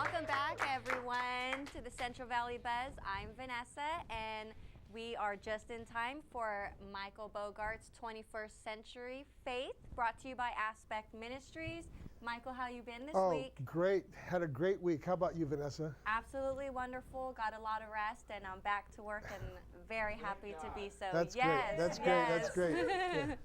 Welcome back, everyone, to the Central Valley Buzz. I'm Vanessa, and we are just in time for Michael Bogart's 21st Century Faith, brought to you by Aspect Ministries. Michael, how you been this week? Oh, great. Had a great week. How about you, Vanessa? Absolutely wonderful. Got a lot of rest, and I'm back to work and very happy to be so. That's yes, great. That's yes. great. That's great. Yeah.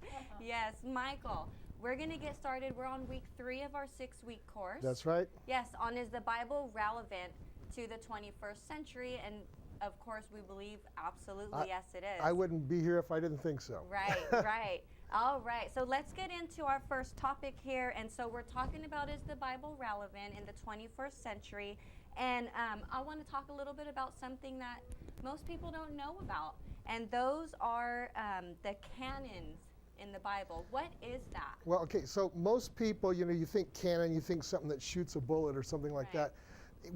Yes, Michael. We're going to get started. We're on week 3 of our 6-week course. That's right. Yes, on Is the Bible Relevant to the 21st Century? And of course, we believe absolutely yes, it is. I wouldn't be here if I didn't think so. Right, right. All right, so let's get into our first topic here. And so we're talking about, is the Bible relevant in the 21st century? And I want to talk a little bit about something that most people don't know about. And those are the canons in the Bible. What is that? Well, okay, so most people, you think canon, you think something that shoots a bullet or something like that.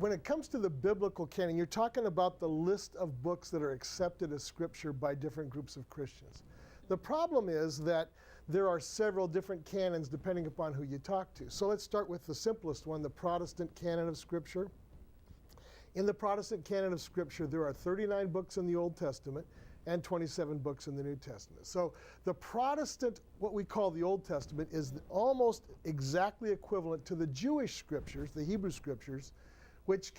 When it comes to the biblical canon, you're talking about the list of books that are accepted as scripture by different groups of Christians. The problem is that there are several different canons depending upon who you talk to. So let's start with the simplest one, the Protestant canon of scripture. In the Protestant canon of scripture, there are 39 books in the Old Testament and 27 books in the New Testament. So the Protestant, what we call the Old Testament, is almost exactly equivalent to the Jewish scriptures, the Hebrew scriptures, which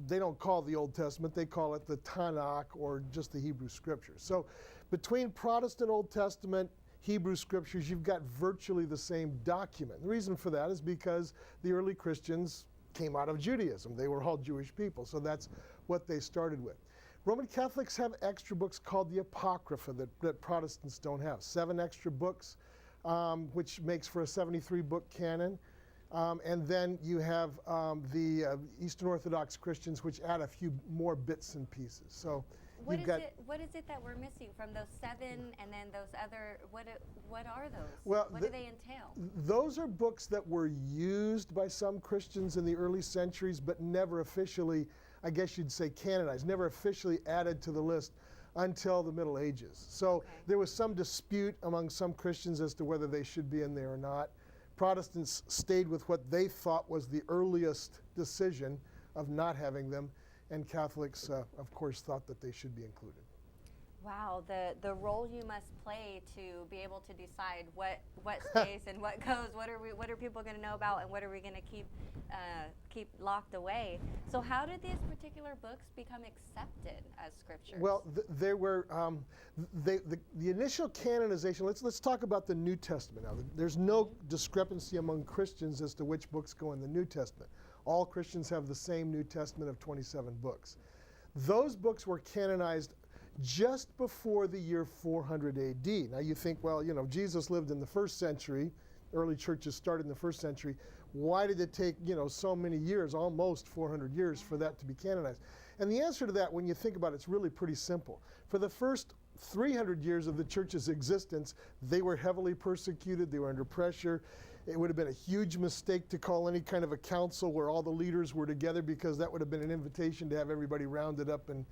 they don't call the Old Testament, they call it the Tanakh, or just the Hebrew scriptures. So between Protestant Old Testament, Hebrew scriptures, you've got virtually the same document. The reason for that is because the early Christians came out of Judaism. They were all Jewish people, so that's what they started with. Roman Catholics have extra books called the Apocrypha that Protestants don't have. 7 extra books, which makes for a 73-book canon. And then you have the Eastern Orthodox Christians, which add a few more bits and pieces. So what is it that we're missing from those 7 and then those other, what are those? Well, what do they entail? Those are books that were used by some Christians in the early centuries, but never officially, I guess you'd say, canonized, never officially added to the list until the Middle Ages. So there was some dispute among some Christians as to whether they should be in there or not. Protestants stayed with what they thought was the earliest decision of not having them, and Catholics, of course, thought that they should be included. Wow, the role you must play to be able to decide what stays and what goes. What are people going to know about, and what are we going to keep locked away? So how did these particular books become accepted as scriptures? Well, there were the initial canonization. Let's talk about the New Testament now. There's no discrepancy among Christians as to which books go in the New Testament. All Christians have the same New Testament of 27 books. Those books were canonized just before the year 400 AD. Now you think, well, Jesus lived in the 1st century, early churches started in the 1st century. Why did it take, so many years, almost 400 years, for that to be canonized? And the answer to that, when you think about it, it's really pretty simple. For the first 300 years of the church's existence, they were heavily persecuted, they were under pressure. It would have been a huge mistake to call any kind of a council where all the leaders were together, because that would have been an invitation to have everybody rounded up and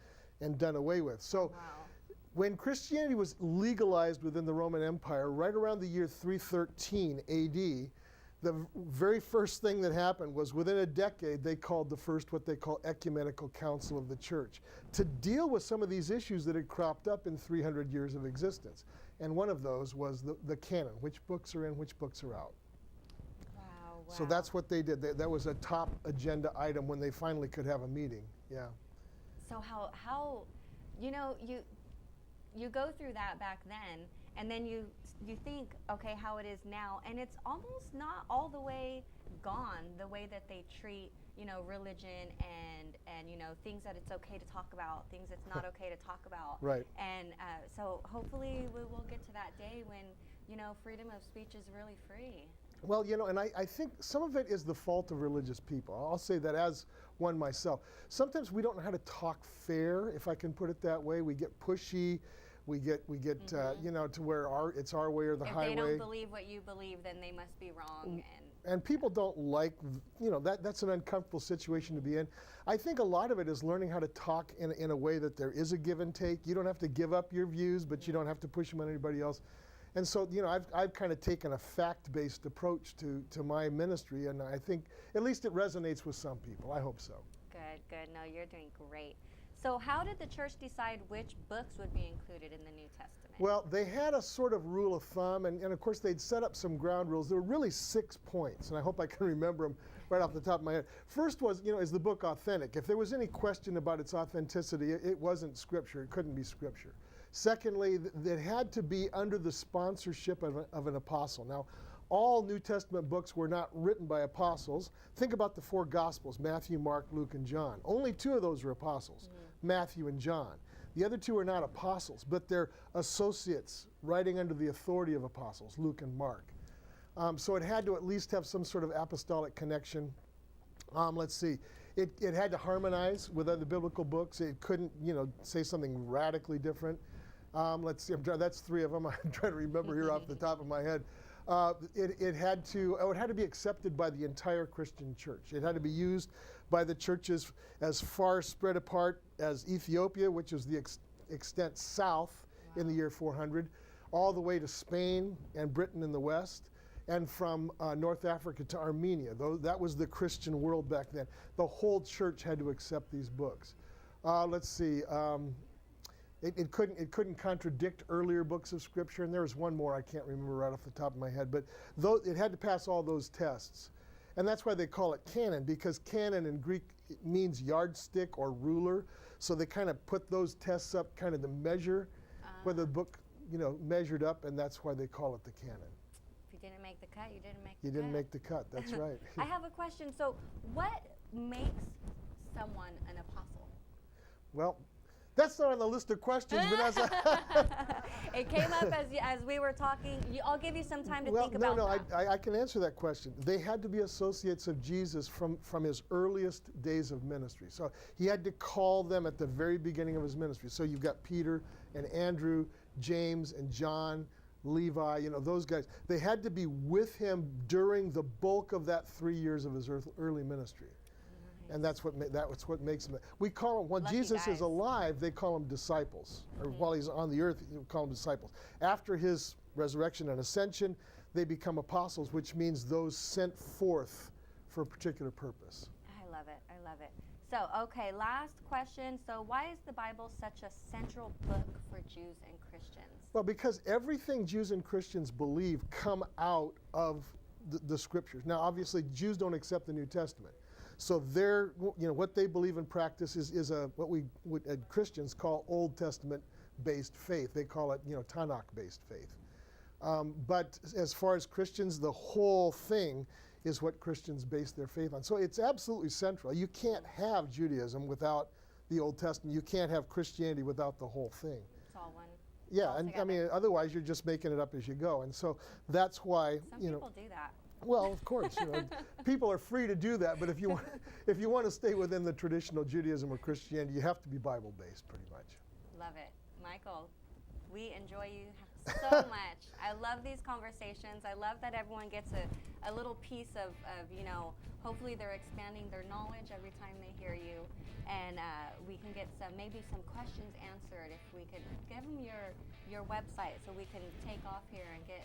done away with. So when Christianity was legalized within the Roman Empire, right around the year 313 AD, the very first thing that happened was, within a decade, they called the first what they call ecumenical council of the church to deal with some of these issues that had cropped up in 300 years of existence. And one of those was the canon, which books are in, which books are out. Wow. So that's what they did. That was a top agenda item when they finally could have a meeting. Yeah. So how you go through that back then, and then you think, okay, how it is now, and it's almost not all the way gone, the way that they treat, religion and things that it's okay to talk about, things it's not okay to talk about. Right. And so hopefully we will get to that day when, freedom of speech is really free. Well, and I think some of it is the fault of religious people. I'll say that as one myself. Sometimes we don't know how to talk fair, if I can put it that way. We get pushy. We get to where it's our way or the highway. If they don't believe what you believe, then they must be wrong. And people don't like, that's an uncomfortable situation to be in. I think a lot of it is learning how to talk in a way that there is a give and take. You don't have to give up your views, but you don't have to push them on anybody else. And so, I've kind of taken a fact-based approach to my ministry, and I think at least it resonates with some people. I hope so. Good. No, you're doing great. So how did the church decide which books would be included in the New Testament? Well, they had a sort of rule of thumb, and of course they'd set up some ground rules. There were really 6 points, and I hope I can remember them right off the top of my head. First was, is the book authentic? If there was any question about its authenticity, it wasn't Scripture. It couldn't be Scripture. Secondly, it had to be under the sponsorship of an apostle. Now, all New Testament books were not written by apostles. Think about the 4 Gospels, Matthew, Mark, Luke, and John. Only 2 of those are apostles, Matthew and John. The other 2 are not apostles, but they're associates writing under the authority of apostles, Luke and Mark. So it had to at least have some sort of apostolic connection. Let's see. It had to harmonize with other biblical books. It couldn't, say something radically different. Let's see. That's 3 of them. I'm trying to remember here off the top of my head. It had to be accepted by the entire Christian church. It had to be used by the churches as far spread apart as Ethiopia, which is the extent south in the year 400, all the way to Spain and Britain in the west, and from North Africa to Armenia. That was the Christian world back then. The whole church had to accept these books. Let's see. It couldn't contradict earlier books of Scripture, and there was one more I can't remember right off the top of my head, but it had to pass all those tests. And that's why they call it canon, because canon in Greek means yardstick or ruler, so they kind of put those tests up kind of to measure whether the book measured up, and that's why they call it the canon. If you didn't make the cut, you didn't make the cut. You didn't make the cut, that's right. I have a question. So what makes someone an apostle? Well, that's not on the list of questions, Vanessa. It came up as we were talking. I'll give you some time to think about that. I can answer that question. They had to be associates of Jesus from his earliest days of ministry. So he had to call them at the very beginning of his ministry. So you've got Peter and Andrew, James and John, Levi, those guys. They had to be with him during the bulk of that 3 years of his early ministry. And that's what makes them. We call them, when Lucky Jesus guys. is alive, they call them disciples. Or while he's on the earth, we call them disciples. After his resurrection and ascension, they become apostles, which means those sent forth for a particular purpose. I love it. So, okay, last question. So why is the Bible such a central book for Jews and Christians? Well, because everything Jews and Christians believe come out of the Scriptures. Now, obviously, Jews don't accept the New Testament. So what they believe and practice is what we would Christians call Old Testament-based faith. They call it Tanakh-based faith. But as far as Christians, the whole thing is what Christians base their faith on. So it's absolutely central. You can't have Judaism without the Old Testament. You can't have Christianity without the whole thing. It's all one. Yeah, and I mean, otherwise you're just making it up as you go. And so that's why Some people do that. Well, of course, people are free to do that, but if you want to stay within the traditional Judaism or Christianity, you have to be Bible-based, pretty much. Love it, Michael. We enjoy you so much. I love these conversations. I love that everyone gets a little piece of hopefully they're expanding their knowledge every time they hear you, and we can get maybe some questions answered. If we could give them your website so we can take off here and get.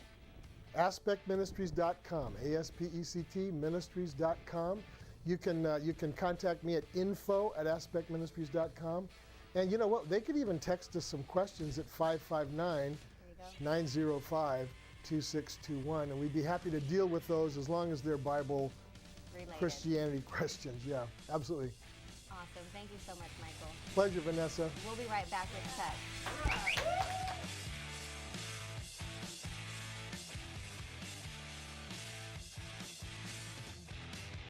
AspectMinistries.com, ASPECT Ministries.com. You can contact me at info@AspectMinistries.com. And you know what? They could even text us some questions at 559-905-2621. And we'd be happy to deal with those as long as they're Bible, Related. Christianity questions. Yeah, absolutely. Awesome. Thank you so much, Michael. Pleasure, Vanessa. We'll be right back with Tech.